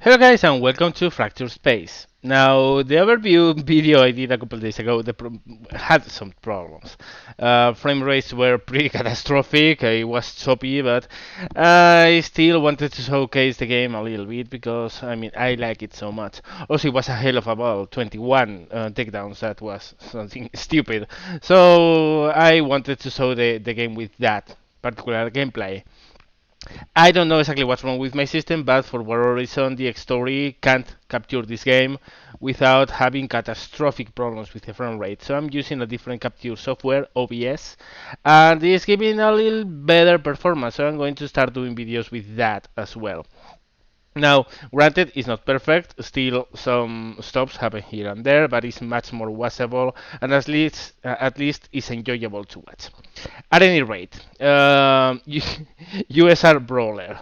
Hello guys and welcome to Fracture Space. Now the overview video I did a couple days ago had some problems. Frame rates were pretty catastrophic, it was choppy, but I still wanted to showcase the game a little bit because I like it so much. Also it was a hell of a ball, 21 takedowns, that was something stupid. So I wanted to show the game with that particular gameplay. I don't know exactly what's wrong with my system, but for whatever reason, the story can't capture this game without having catastrophic problems with the frame rate. So I'm using a different capture software, OBS, and it's giving a little better performance. So I'm going to start doing videos with that as well. Now, granted, it's not perfect. Still, some stops happen here and there, but it's much more watchable, and at least it's enjoyable to watch. At any rate, USR Brawler,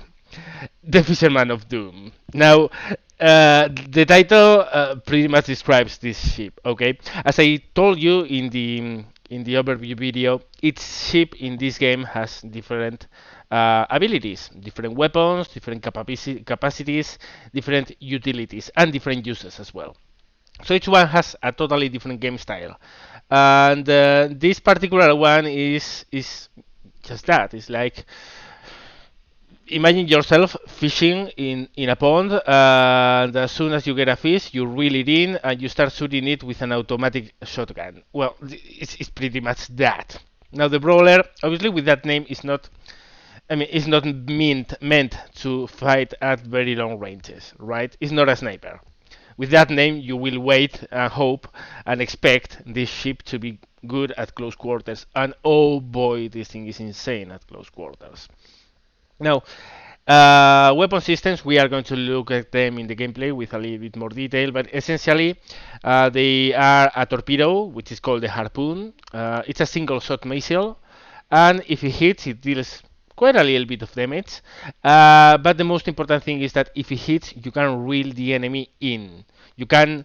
the Fisherman of Doom. Now, the title pretty much describes this ship. Okay, as I told you in the overview video, each ship in this game has different abilities, different weapons, different capacities, different utilities, and different uses as well. So each one has a totally different game style, and this particular one is just that. It's like imagine yourself fishing in a pond, and as soon as you get a fish, you reel it in and you start shooting it with an automatic shotgun. Well, it's pretty much that. Now the brawler, obviously, with that name, is not. It's not meant to fight at very long ranges, right? It's not a sniper. With that name, you will wait and hope and expect this ship to be good at close quarters. And oh boy, this thing is insane at close quarters. Now, weapon systems, we are going to look at them in the gameplay with a little bit more detail, but essentially they are a torpedo, which is called the harpoon. It's a single shot missile, and if it hits, it deals quite a little bit of damage. But the most important thing is that if it hits, you can reel the enemy in. You can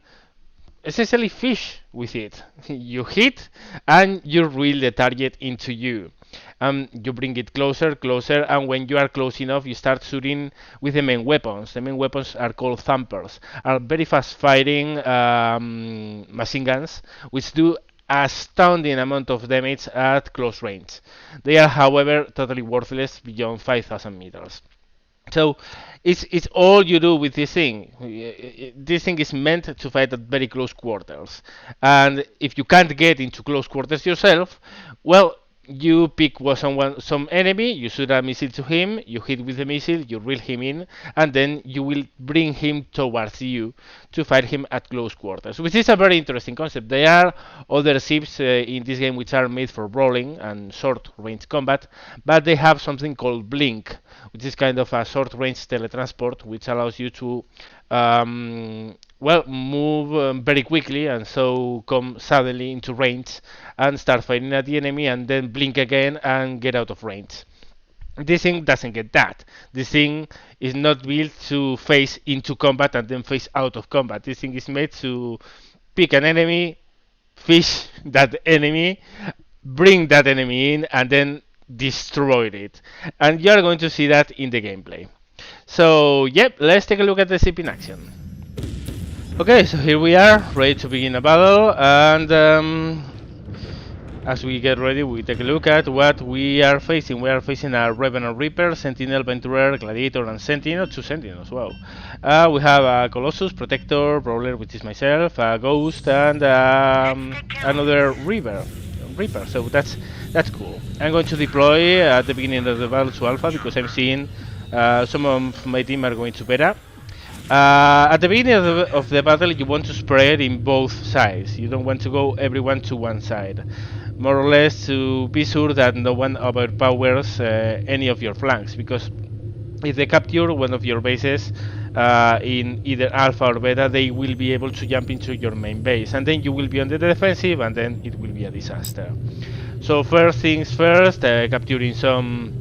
essentially fish with it. You hit and you reel the target into you. You bring it closer, closer, and when you are close enough, you start shooting with the main weapons. The main weapons are called thumpers, are very fast fighting machine guns, which do astounding amount of damage at close range. They are, however, totally worthless beyond 5,000 meters. So it's all you do with this thing. This thing is meant to fight at very close quarters, and if you can't get into close quarters yourself, well, you pick some enemy, you shoot a missile to him, you hit with the missile, you reel him in, and then you will bring him towards you to fight him at close quarters, which is a very interesting concept. There are other ships in this game which are made for brawling and short range combat, but they have something called blink, which is kind of a short range teletransport, which allows you to move very quickly and so come suddenly into range and start fighting at the enemy and then blink again and get out of range. This thing doesn't get that. This thing is not built to face into combat and then face out of combat. This thing is made to pick an enemy, fish that enemy, bring that enemy in, and then destroy it. And you're going to see that in the gameplay. So, yep, let's take a look at the ship in action. Okay, so here we are, ready to begin a battle, and as we get ready, we take a look at what we are facing. We are facing a Revenant Reaper, Sentinel, Venturer, Gladiator, and Sentinel, 2 Sentinels, wow. We have a Colossus, Protector, Brawler, which is myself, a Ghost, and another Reaper, so that's cool. I'm going to deploy at the beginning of the battle to Alpha, because I'm seeing some of my team are going to Beta. At the beginning of the battle, you want to spread in both sides. You don't want to go everyone to one side. More or less to be sure that no one overpowers any of your flanks. Because if they capture one of your bases in either Alpha or Beta, they will be able to jump into your main base. And then you will be on the defensive, and then it will be a disaster. So first things first, capturing some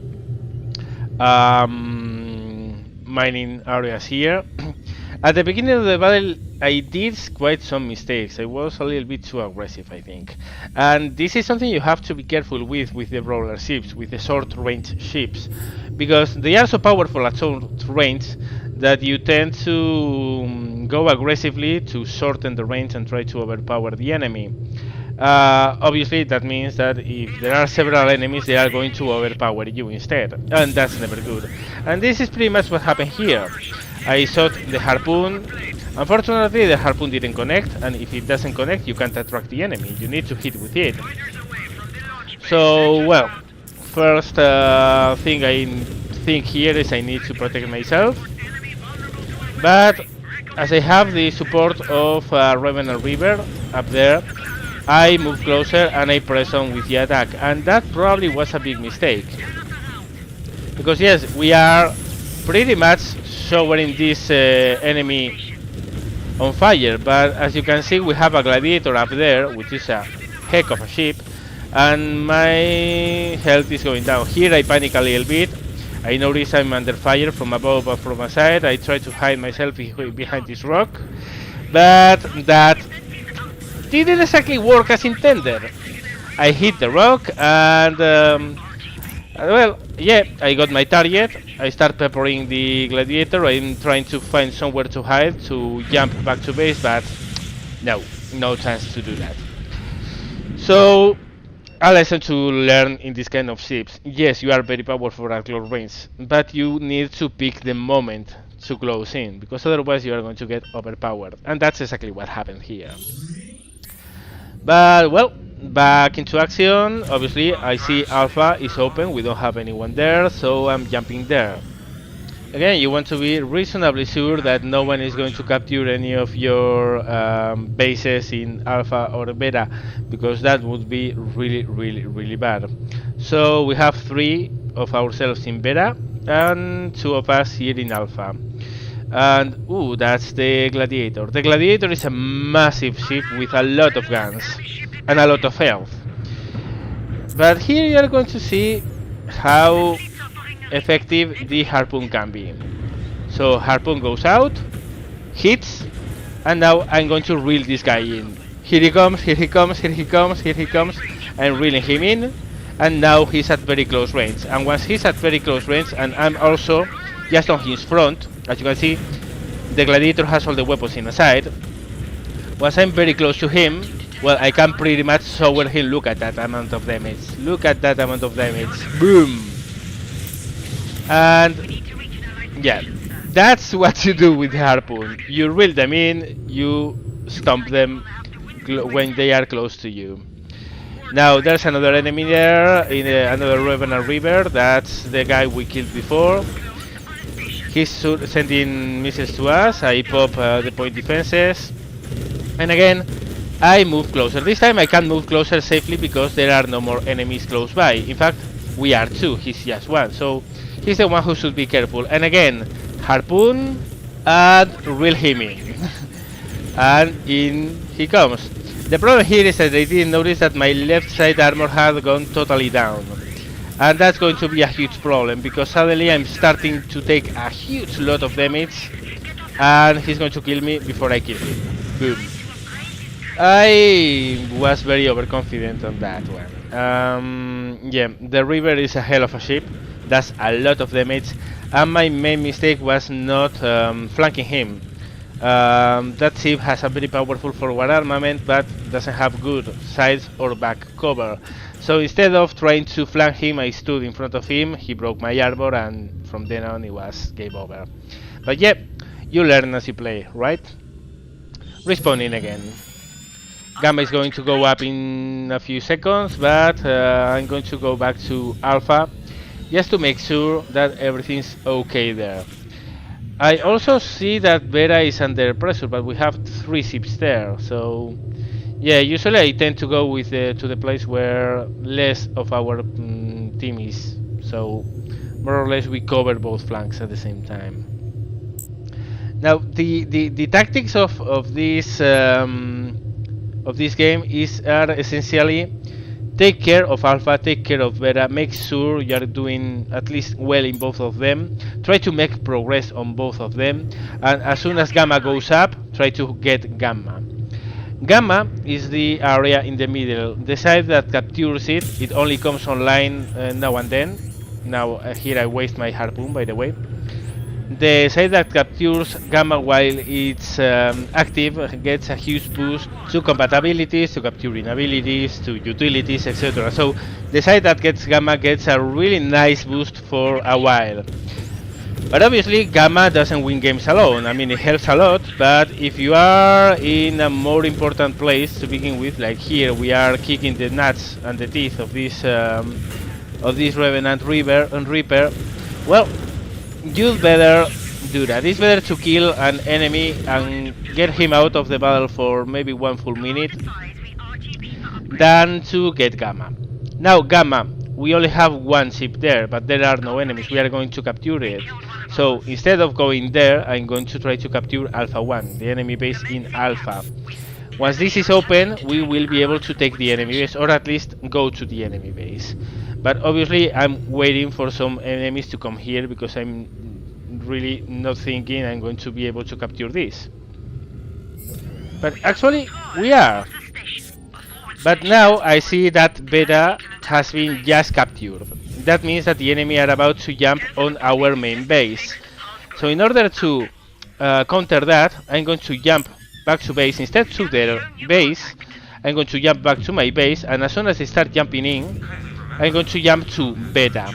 mining areas here. At the beginning of the battle, I did quite some mistakes. I was a little bit too aggressive, I think. And this is something you have to be careful with the brawler ships, with the short range ships, because they are so powerful at short range that you tend to go aggressively to shorten the range and try to overpower the enemy. Obviously, that means that if there are several enemies, they are going to overpower you instead, and that's never good. And this is pretty much what happened here. I shot the harpoon. Unfortunately, the harpoon didn't connect, and if it doesn't connect, you can't attract the enemy. You need to hit with it. So, well, first thing I think here is I need to protect myself. But as I have the support of Revenant River up there, I move closer and I press on with the attack, and that probably was a big mistake. Because yes, we are pretty much showering this enemy on fire, but as you can see we have a gladiator up there, which is a heck of a ship, and my health is going down. Here I panic a little bit. I notice I'm under fire from above and from a side. I try to hide myself behind this rock, but that didn't exactly work as intended. I hit the rock and well, yeah, I got my target. I start peppering the gladiator. I'm trying to find somewhere to hide, to jump back to base, but no chance to do that. So, a lesson to learn in this kind of ships. Yes, you are very powerful at close range, but you need to pick the moment to close in, because otherwise you are going to get overpowered. And that's exactly what happened here. But, well, back into action. Obviously, I see Alpha is open. We don't have anyone there, so I'm jumping there. Again, you want to be reasonably sure that no one is going to capture any of your bases in Alpha or Beta, because that would be really bad. So we have 3 of ourselves in Beta and 2 of us here in Alpha. And ooh, that's the Gladiator. The Gladiator is a massive ship with a lot of guns and a lot of health. But here you are going to see how effective the harpoon can be. So harpoon goes out, hits, and now I'm going to reel this guy in. Here he comes, here he comes, here he comes, here he comes. I'm reeling him in, and now he's at very close range. And once he's at very close range, and I'm also just on his front, as you can see, the Gladiator has all the weapons in the side. Once I'm very close to him, well, I can pretty much shower him. Look at that amount of damage. Look at that amount of damage. Boom! And yeah, that's what you do with the harpoon. You reel them in, you stomp them when they are close to you. Now there's another enemy there, in another Revenant River. That's the guy we killed before. He's sending missiles to us. I pop the point defenses, and again I move closer. This time I can move closer safely because there are no more enemies close by. In fact, we are 2, he's just 1, so he's the one who should be careful. And again, harpoon and reel him in. And in he comes. The problem here is that I didn't notice that my left side armor had gone totally down. And that's going to be a huge problem, because suddenly I'm starting to take a huge lot of damage, and he's going to kill me before I kill him. Boom. I was very overconfident on that one. Yeah, the river is a hell of a ship. That's a lot of damage, and my main mistake was not flanking him. That ship has a very powerful forward armament, but doesn't have good sides or back cover. So instead of trying to flank him, I stood in front of him. He broke my armor, and from then on it was game over. But yeah, you learn as you play, right? Respawning again. Gamma is going to go up in a few seconds, but I'm going to go back to Alpha just to make sure that everything's okay there. I also see that Beta is under pressure, but we have 3 ships there, so yeah, usually I tend to go with to the place where less of our team is, so more or less we cover both flanks at the same time. Now the tactics of this game are essentially take care of Alpha, take care of Beta, make sure you are doing at least well in both of them, try to make progress on both of them, and as soon as Gamma goes up, try to get Gamma. Gamma is the area in the middle. The side that captures it, it only comes online now and then. Now here I waste my harpoon, by the way. The side that captures Gamma while it's active gets a huge boost to compatibilities, to capturing abilities, to utilities, etc. So the side that gets Gamma gets a really nice boost for a while. But obviously Gamma doesn't win games alone. I mean, it helps a lot, but if you are in a more important place to begin with, like here we are kicking the nuts and the teeth of this Revenant Reaper, well, you'd better do that. It's better to kill an enemy and get him out of the battle for maybe 1 full minute than to get Gamma. Now Gamma, we only have one ship there, but there are no enemies. We are going to capture it. So instead of going there, I'm going to try to capture Alpha 1, the enemy base in Alpha. Once this is open, we will be able to take the enemy base, or at least go to the enemy base. But obviously I'm waiting for some enemies to come here because I'm really not thinking I'm going to be able to capture this. But actually we are. But now I see that Beta has been just captured. That means that the enemy are about to jump on our main base. So in order to counter that, I'm going to jump back to base. Instead to their base, I'm going to jump back to my base, and as soon as they start jumping in, I'm going to jump to Beta.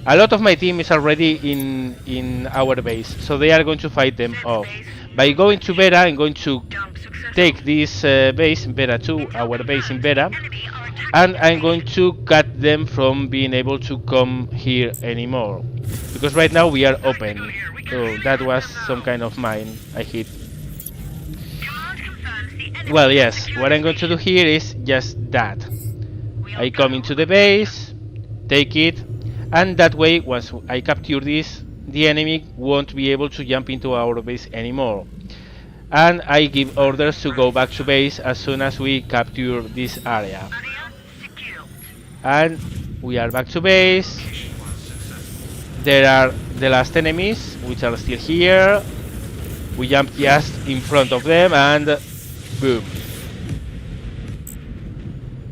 A lot of my team is already in our base, so they are going to fight them off. By going to Beta, I'm going to take this base, Beta 2, our base in Beta, and I'm going to cut them from being able to come here anymore. Because right now we are open. So that was some kind of mine I hit. Well, yes, what I'm going to do here is just that. I come into the base, take it, and that way, once I capture this, the enemy won't be able to jump into our base anymore. And I give orders to go back to base as soon as we capture this area. And we are back to base. There are the last enemies, which are still here. We jump just in front of them and boom.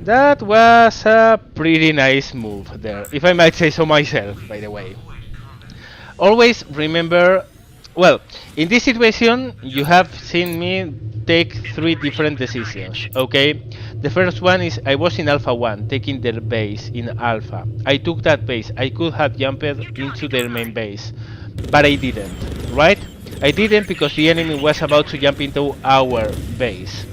That was a pretty nice move there, if I might say so myself, by the way. Always remember, well, in this situation you have seen me take 3 different decisions, okay? The first one is I was in Alpha 1, taking their base in Alpha. I took that base. I could have jumped into their main base, but I didn't, right? I didn't because the enemy was about to jump into our base.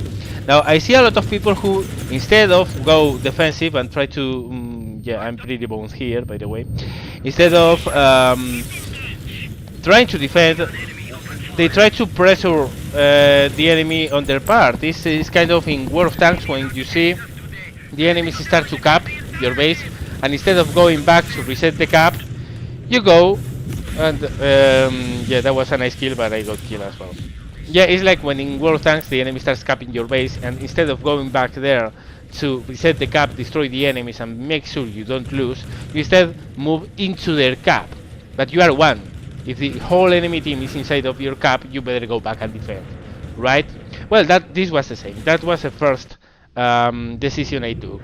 Now I see a lot of people who, instead of go defensive and try to, yeah, I'm pretty bones here, by the way. Instead of trying to defend, they try to pressure the enemy on their part. This is kind of in War of Tanks when you see the enemies start to cap your base, and instead of going back to reset the cap, you go and yeah, that was a nice kill, but I got killed as well. Yeah, it's like when in War of Tanks the enemy starts capping your base, and instead of going back there to reset the cap, destroy the enemies and make sure you don't lose, you instead move into their cap. But you are one. If the whole enemy team is inside of your cap, you better go back and defend, right? Well, this was the same. That was the first decision I took.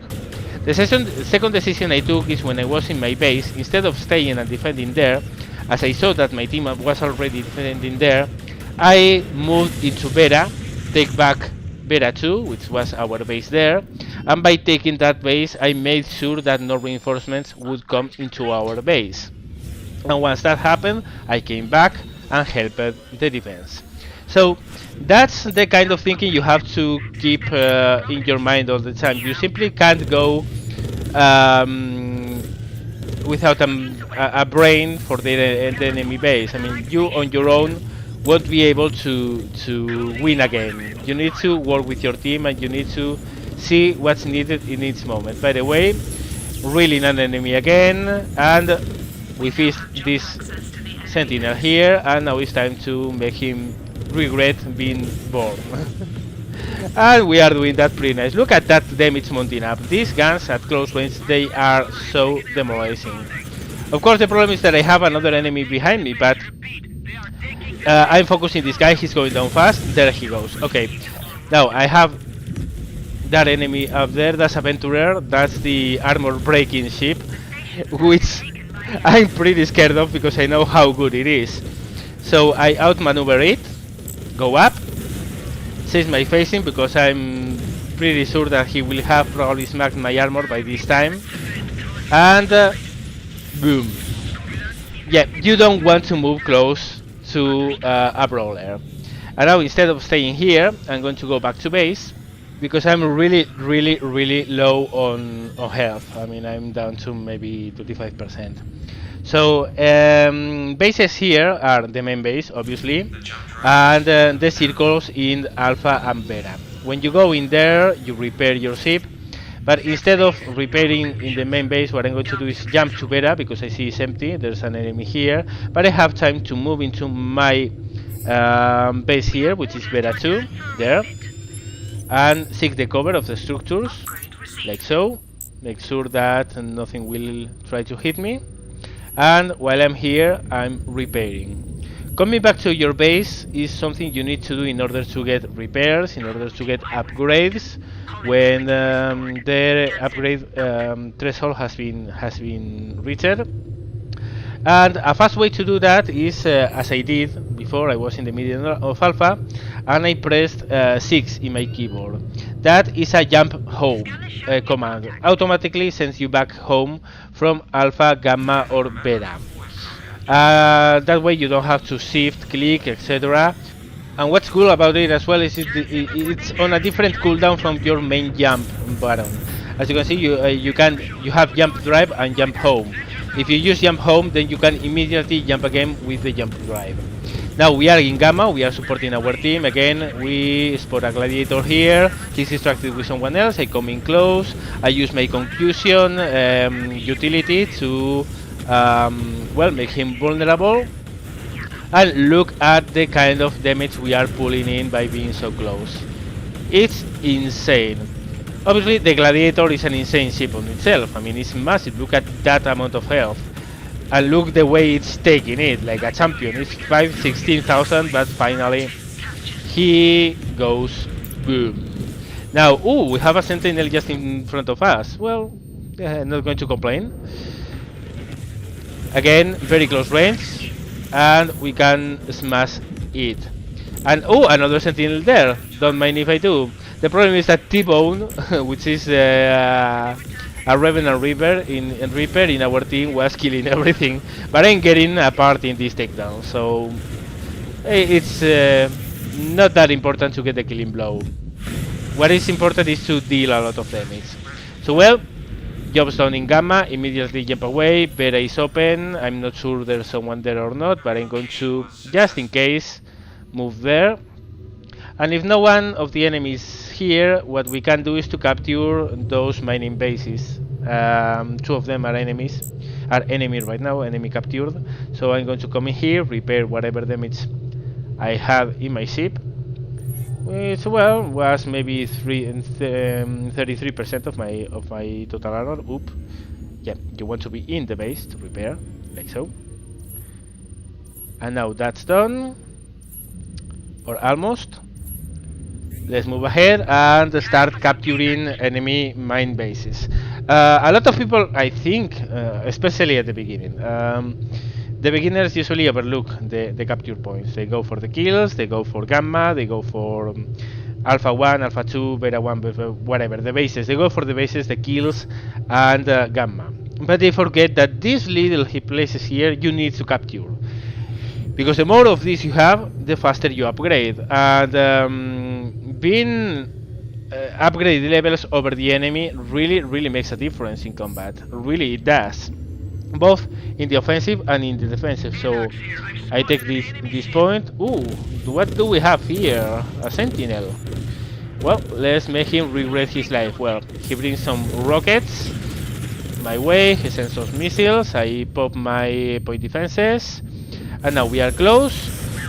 The second decision I took is when I was in my base, instead of staying and defending there, as I saw that my team was already defending there, I moved into Beta, take back Beta 2, which was our base there, and by taking that base, I made sure that no reinforcements would come into our base. And once that happened, I came back and helped the defense. So that's the kind of thinking you have to keep in your mind all the time. You simply can't go without a brain for the enemy base. I mean, you on your own won't be able to win a game. You need to work with your team, and you need to see what's needed in each moment. By the way, reeling an enemy again, and we faced this sentinel here, and now it's time to make him regret being born. And we are doing that pretty nice. Look at that damage mounting up. These guns at close range, they are so demoralizing. Of course, the problem is that I have another enemy behind me, but I'm focusing this guy. He's going down fast. There he goes. Okay, now I have that enemy up there. That's Adventurer. That's the armor breaking ship, which I'm pretty scared of because I know how good it is. So I outmaneuver it, go up, change my facing because I'm pretty sure that he will have probably smacked my armor by this time, and boom. Yeah, you don't want to move close to a brawler. And now instead of staying here, I'm going to go back to base because I'm really low on health. I mean, I'm down to maybe 25%. So bases here are the main base, obviously, and the circles in alpha and beta. When you go in there, you repair your ship. But instead of repairing in the main base, what I'm going to do is jump to beta because I see it's empty. There's an enemy here, but I have time to move into my base here, which is beta 2, there, and seek the cover of the structures, like so. Make sure that nothing will try to hit me. And while I'm here, I'm repairing. Coming back to your base is something you need to do in order to get repairs, in order to get upgrades when the upgrade threshold has been reached. And a fast way to do that is, as I did before, I was in the middle of alpha, and I pressed 6 in my keyboard. That is a jump home command. Automatically sends you back home from alpha, gamma, or beta. That way you don't have to shift, click, etc. And what's cool about it as well is it's on a different cooldown from your main jump button. As you can see, you have jump drive and jump home. If you use jump home, then you can immediately jump again with the jump drive. Now we are in gamma, we are supporting our team. Again, we spot a gladiator here. He's distracted with someone else. I come in close. I use my concussion utility to well, make him vulnerable. And look at the kind of damage we are pulling in by being so close. It's insane. Obviously, the gladiator is an insane ship on itself. I mean, it's massive. Look at that amount of health. And look the way it's taking it, like a champion. It's 16,000, but finally he goes boom. Now, ooh, we have a sentinel just in front of us. Well, not going to complain. Again, very close range, and we can smash it. And oh, another sentinel there. Don't mind if I do. The problem is that T-Bone, which is a Revenant Reaper in our team, was killing everything, but I'm getting a part in this takedown, so it's not that important to get the killing blow. What is important is to deal a lot of damage. So well, job's done in gamma, immediately jump away, beta is open. I'm not sure there's someone there or not, but I'm going to, just in case, move there. And if no one of the enemies here, what we can do is to capture those mining bases. 2 of them are enemy right now, enemy captured. So I'm going to come in here, repair whatever damage I have in my ship, which well was maybe 33% of my total armor. Oop. Yeah, you want to be in the base to repair, like so. And now that's done, or almost. Let's move ahead and start capturing enemy mine bases. A lot of people, I think, especially at the beginning, the beginners usually overlook the capture points. They go for the kills, they go for gamma, they go for alpha 1, alpha 2, beta 1, whatever, the bases. They go for the bases, the kills, and gamma. But they forget that these little places here you need to capture. Because the more of these you have, the faster you upgrade. And being upgrade levels over the enemy really makes a difference in combat. Really, it does. Both in the offensive and in the defensive. So I take this point. Ooh, what do we have here? A sentinel. Well, let's make him regret his life. Well, he brings some rockets my way. He sends those missiles. I pop my point defenses. And now we are close.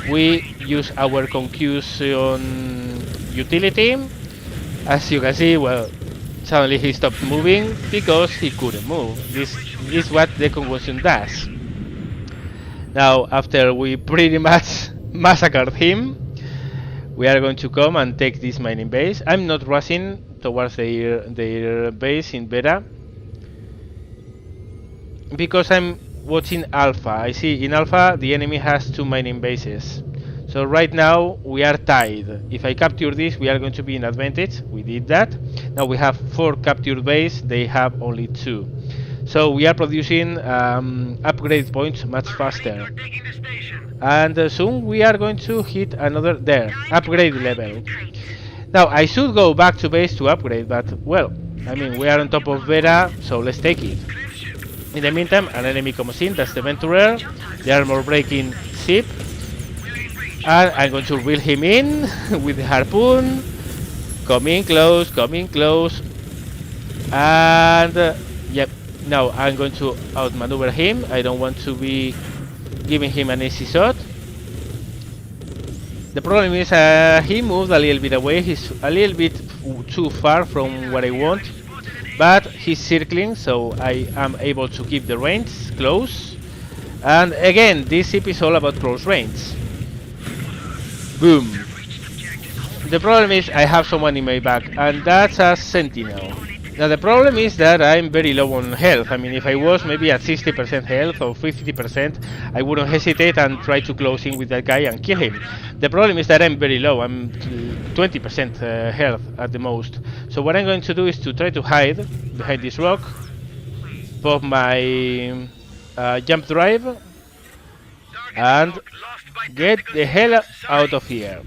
We use our concussion utility. As you can see, well, suddenly he stopped moving because he couldn't move. This is what the concussion does. Now, after we pretty much massacred him, we are going to come and take this mining base. I'm not rushing towards their base in beta, because I'm watching Alpha. I see in Alpha the enemy has 2 mining bases. So right now we are tied. If I capture this, we are going to be in advantage. We did that. Now we have 4 captured bases. They have only 2. So we are producing upgrade points much faster. And soon we are going to hit another upgrade level. Now I should go back to base to upgrade, but well, I mean we are on top of Vera, so let's take it. In the meantime, an enemy comes in, that's the Venturer, the armor breaking ship, and I'm going to reel him in with the harpoon. Coming close, and yep. Now I'm going to outmaneuver him. I don't want to be giving him an easy shot. The problem is he moved a little bit away. He's a little bit too far from what I want, but he's circling, so I am able to keep the range close. And again, this ship is all about close range. Boom. The problem is I have someone in my back, and that's a sentinel. Now the problem is that I'm very low on health. I mean, if I was maybe at 60% health or 50%, I wouldn't hesitate and try to close in with that guy and kill him. The problem is that I'm very low. I'm 20% health at the most. So what I'm going to do is to try to hide behind this rock, pop my jump drive, and get the hell out of here.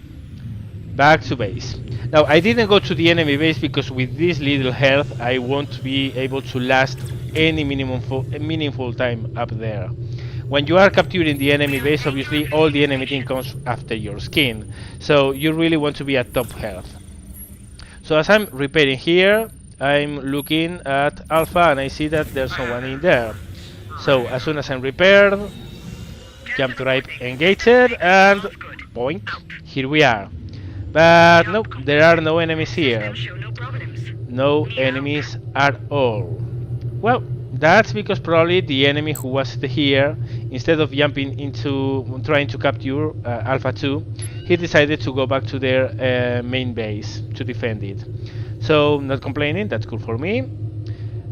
Back to base. Now I didn't go to the enemy base because with this little health I won't be able to last any meaningful time up there. When you are capturing the enemy base, obviously all the enemy team comes after your skin, so you really want to be at top health. So as I'm repairing here, I'm looking at Alpha and I see that there's someone in there. So as soon as I'm repaired, jump drive engaged, and boink, here we are. But no, there are no enemies here. No enemies at all. Well, that's because probably the enemy who was here, instead of jumping into trying to capture Alpha 2, he decided to go back to their main base to defend it. So, not complaining, that's good for me.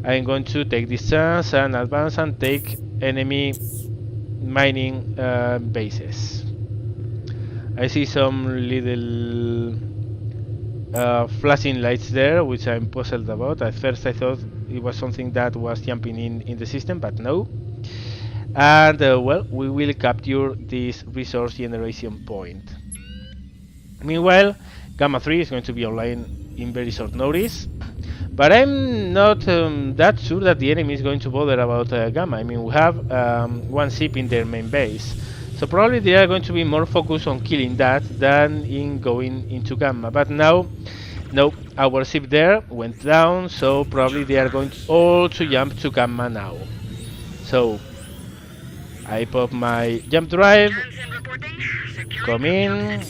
I'm going to take this chance and advance and take enemy mining bases. I see some little flashing lights there, which I'm puzzled about. At first I thought it was something that was jumping in the system, but no. And well, we will capture this resource generation point. Meanwhile, Gamma 3 is going to be online in very short notice, but I'm not that sure that the enemy is going to bother about Gamma. I mean, we have one ship in their main base. So probably they are going to be more focused on killing that than in going into Gamma. But now, no, our ship there went down, so probably they are going all to jump to Gamma now. So I pop my jump drive, come in,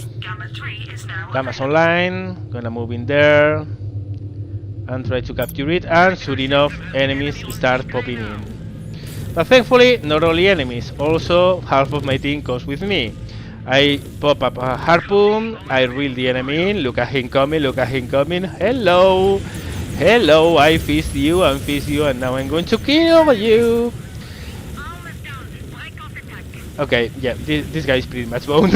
Gamma's online, gonna move in there and try to capture it, and sure enough, enemies start popping in. But thankfully, not only enemies, also half of my team comes with me. I pop up a harpoon, I reel the enemy in, look at him coming, hello, hello, I feast you, and now I'm going to kill you. Okay, yeah, this guy is pretty much boned.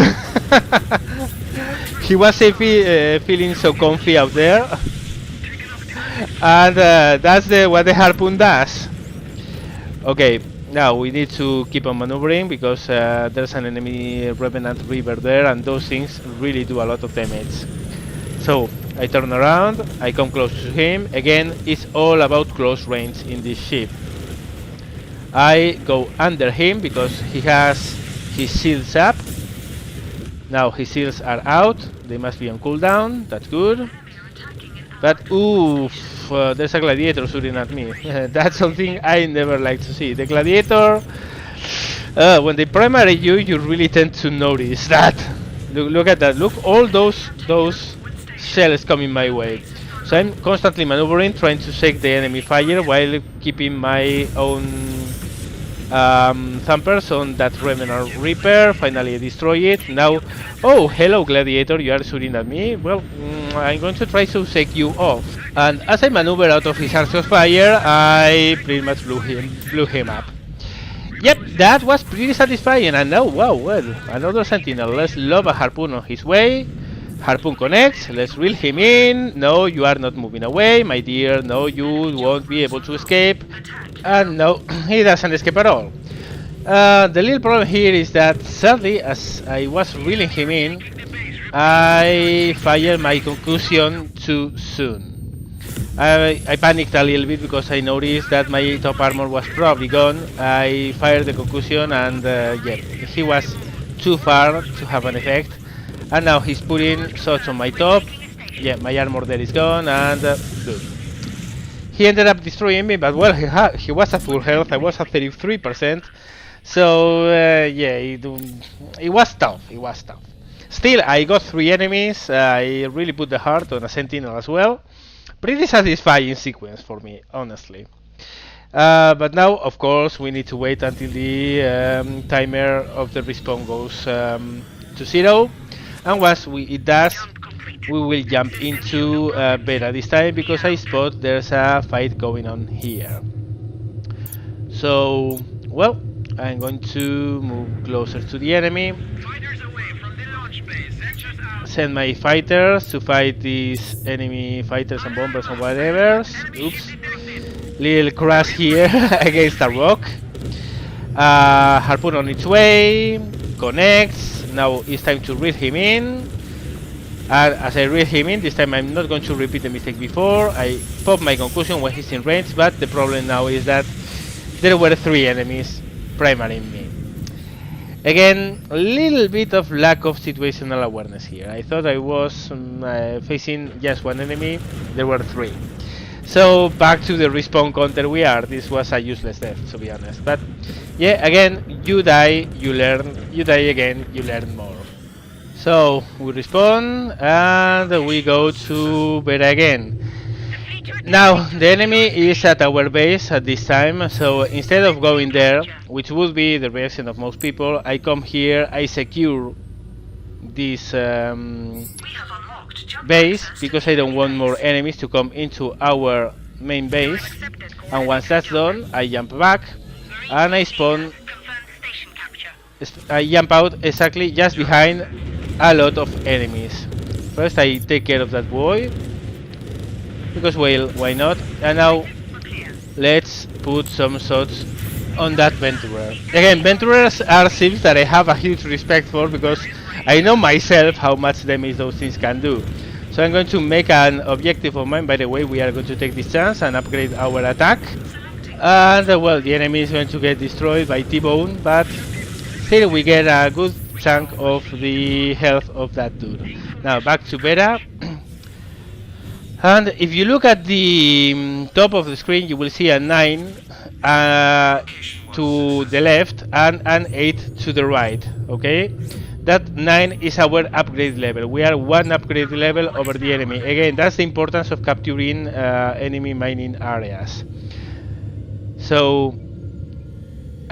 He was feeling so comfy out there. And that's what the harpoon does. Okay, now we need to keep on maneuvering because there's an enemy Revenant River there, and those things really do a lot of damage. So I turn around, I come close to him. Again, it's all about close range in this ship. I go under him because he has his shields up. Now his shields are out, they must be on cooldown, that's good. But oof, there's a gladiator shooting at me. That's something I never like to see. The gladiator, when they primary you, you really tend to notice that. Look at that, look, all those shells coming my way. So I'm constantly maneuvering, trying to shake the enemy fire while keeping my own thumpers on that Revenant Reaper. Finally I destroy it. Now, oh, hello gladiator, you are shooting at me. Well, I'm going to try to shake you off. And as I maneuver out of his arrows of fire, I pretty much blew him up. Yep, that was pretty satisfying. And now, wow, well, another sentinel. Let's lob a harpoon on his way. Harpoon connects. Let's reel him in. No, you are not moving away, my dear. No, you won't be able to escape. And no, he doesn't escape at all. The little problem here is that sadly, as I was reeling him in, I fired my concussion too soon. I panicked a little bit because I noticed that my top armor was probably gone. I fired the concussion and yeah, he was too far to have an effect. And now he's putting shots on my top. Yeah, my armor there is gone and good. He ended up destroying me, but well, he was at full health. I was at 33%. So yeah, it was tough. It was tough. Still, I got 3 enemies. I really put the heart on a sentinel as well. Pretty satisfying sequence for me, honestly. But now, of course, we need to wait until the timer of the respawn goes to 0. And once it does, we will jump into beta this time because I spot there's a fight going on here. So, well, I'm going to move closer to the enemy. Send my fighters to fight these enemy fighters and bombers and whatever. Oops. Little crash here against a rock. Harpoon on its way. Connects. Now it's time to reel him in. And as I reel him in, this time I'm not going to repeat the mistake before. I pop my concussion when he's in range, but the problem now is that there were 3 enemies primarying me. Again, a little bit of lack of situational awareness here. I thought I was facing just 1 enemy, there were 3. So back to the respawn counter we are. This was a useless death, to be honest. But yeah, again, you die, you learn, you die again, you learn more. So we respawn and we go to beta again. Now the enemy is at our base at this time, so instead of going there, which would be the reaction of most people, I come here, I secure this base because I don't want more enemies to come into our main base. And once that's done, I jump back and I spawn. I jump out exactly just behind a lot of enemies. First I take care of that boy, because well, why not? And now let's put some shots on that Venturer. Again, Venturers are ships that I have a huge respect for because I know myself how much damage those things can do. So I'm going to make an objective of mine. By the way, we are going to take this chance and upgrade our attack. And well, the enemy is going to get destroyed by T-Bone, but still we get a good chunk of the health of that dude. Now back to beta. And if you look at the top of the screen, you will see a 9 to the left and an 8 to the right. Okay, that 9 is our upgrade level. We are 1 upgrade level over the enemy. Again, that's the importance of capturing enemy mining areas. So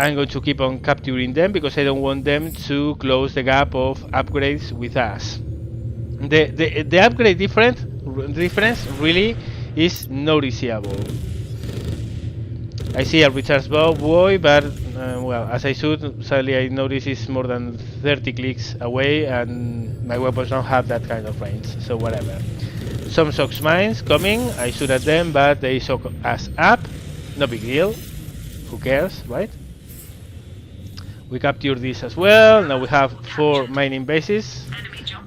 I'm going to keep on capturing them because I don't want them to close the gap of upgrades with us. The upgrade difference really is noticeable. I see a recharge boy, but well, as I should, sadly I notice it's more than 30 clicks away and my weapons don't have that kind of range, so whatever. Some shocks mines coming, I shoot at them, but they shock us up. No big deal, who cares, right? We capture this as well. Now we have 4 mining bases.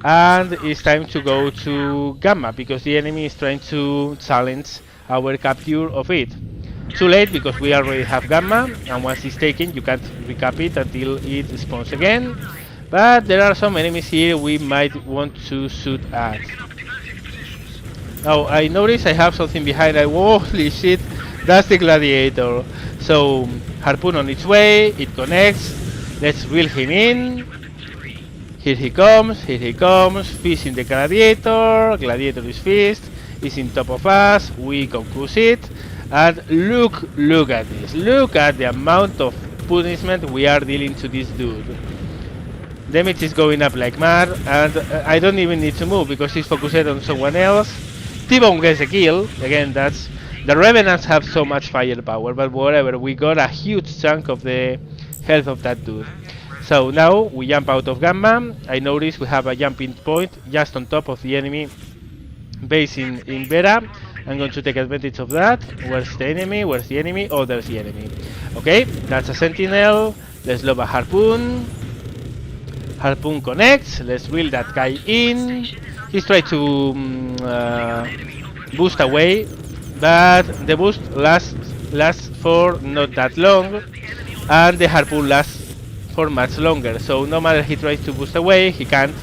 And it's time to go to Gamma because the enemy is trying to challenge our capture of it. Too late because we already have Gamma, and once it's taken you can't recap it until it spawns again. But there are some enemies here we might want to shoot at. Now I notice I have something behind. Holy shit, that's the gladiator. So harpoon on its way, it connects. Let's reel him in. Here he comes, fist in the gladiator, gladiator is fist, is in top of us, we concuss it, and look at this, look at the amount of punishment we are dealing to this dude. Damage is going up like mad, and I don't even need to move because he's focused on someone else. T-Bone gets a kill, again the Revenants have so much firepower, but whatever, we got a huge chunk of the health of that dude. So now we jump out of Gamma. I notice we have a jumping point just on top of the enemy base in Beta. I'm going to take advantage of that. Where's the enemy? Where's the enemy? Oh, there's the enemy. Okay, that's a sentinel. Let's lob a harpoon. Harpoon connects. Let's reel that guy in. He's trying to boost away, but the boost lasts for not that long, and the harpoon lasts for much longer. So no matter he tries to boost away, he can't.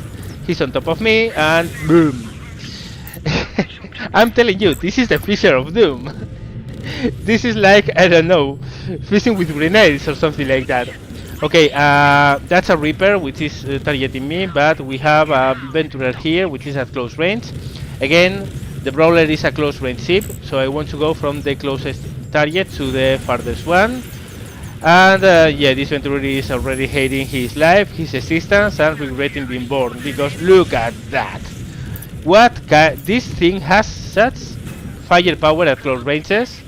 He's on top of me, and boom. I'm telling you, this is the Fisher of Doom. This is like, I don't know, fishing with grenades or something like that. Okay, that's a Reaper which is targeting me, but we have a Venturer here which is at close range. Again, the Brawler is a close range ship, so I want to go from the closest target to the farthest one. And yeah, this Venturer is already hating his life, his existence, and regretting being born, because look at that. This thing has such firepower at close ranges.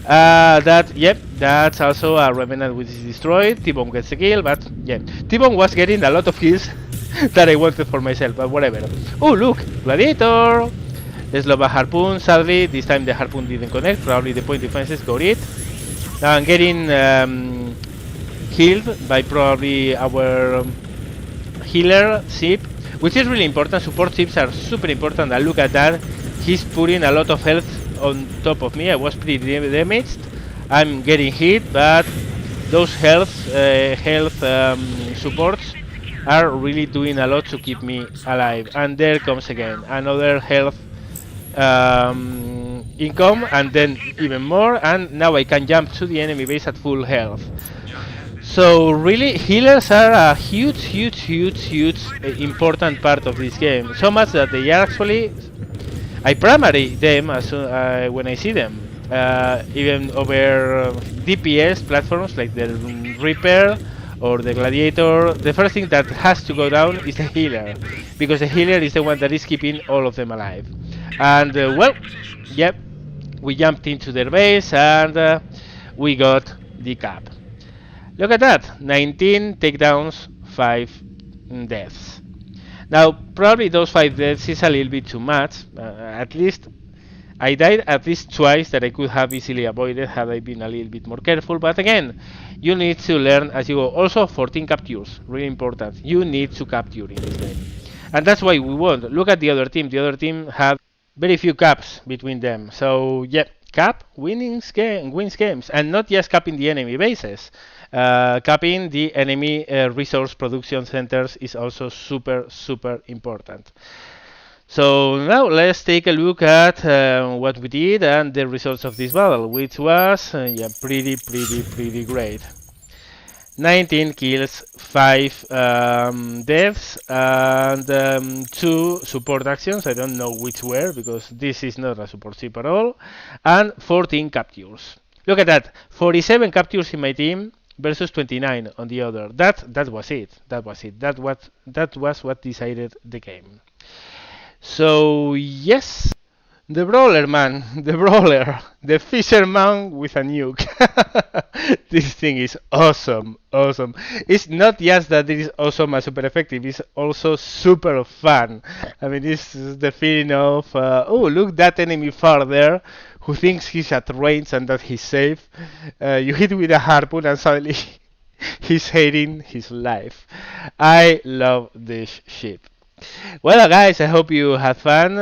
That's also a Revenant which is destroyed. T-Bomb gets a kill, but yeah, T-Bomb was getting a lot of kills that I wanted for myself, but whatever. Oh look, Gladiator! Let's lob a Harpoon. Sadly, this time the Harpoon didn't connect. Probably the point defenses got it. Now I'm getting healed by probably our healer ship, which is really important. Support ships are super important, and look at that. He's putting a lot of health on top of me. I was pretty damaged. I'm getting hit, but those health supports are really doing a lot to keep me alive. And there comes again another health income, and then even more, and now I can jump to the enemy base at full health. So really, healers are a huge important part of this game. So much that they are actually, I primary them as when I see them. Even over DPS platforms like the Reaper or the Gladiator, the first thing that has to go down is the healer, because the healer is the one that is keeping all of them alive. And well, yep, we jumped into their base and we got the cap. Look at that, 19 takedowns, 5 deaths. Now, probably those 5 deaths is a little bit too much. At least, I died at least twice that I could have easily avoided had I been a little bit more careful. But again, you need to learn as you go. Also, 14 captures, really important. You need to capture in this game. And that's why we won. Look at the other team. The other team had very few caps between them. So, yeah, cap wins games. And not just capping the enemy bases. Capping the enemy resource production centers is also super important. So now let's take a look at what we did and the results of this battle, which was yeah, pretty great. 19 kills, 5 deaths, and 2 support actions. I don't know which were, because this is not a support ship at all, and 14 captures. Look at that, 47 captures in my team versus 29 on the other. That was it. That was what decided the game. So yes, the Brawler, man, the Brawler, the fisherman with a nuke. This thing is awesome. It's not just that it is awesome and super effective, it's also super fun. I mean, this is the feeling of, oh, look, that enemy far there, who thinks he's at range and that he's safe. You hit with a harpoon and suddenly he's hating his life. I love this ship. Well, guys, I hope you had fun.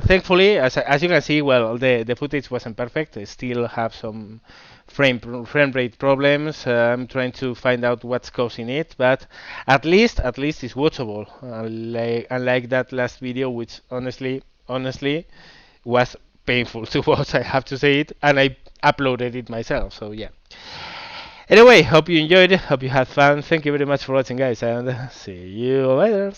Thankfully, as you can see, well, the footage wasn't perfect. I still have some frame rate problems. I'm trying to find out what's causing it, but at least it's watchable. Unlike that last video, which honestly was painful to watch. I have to say it, and I uploaded it myself. So yeah. Anyway, hope you enjoyed it. Hope you had fun. Thank you very much for watching, guys, and see you later.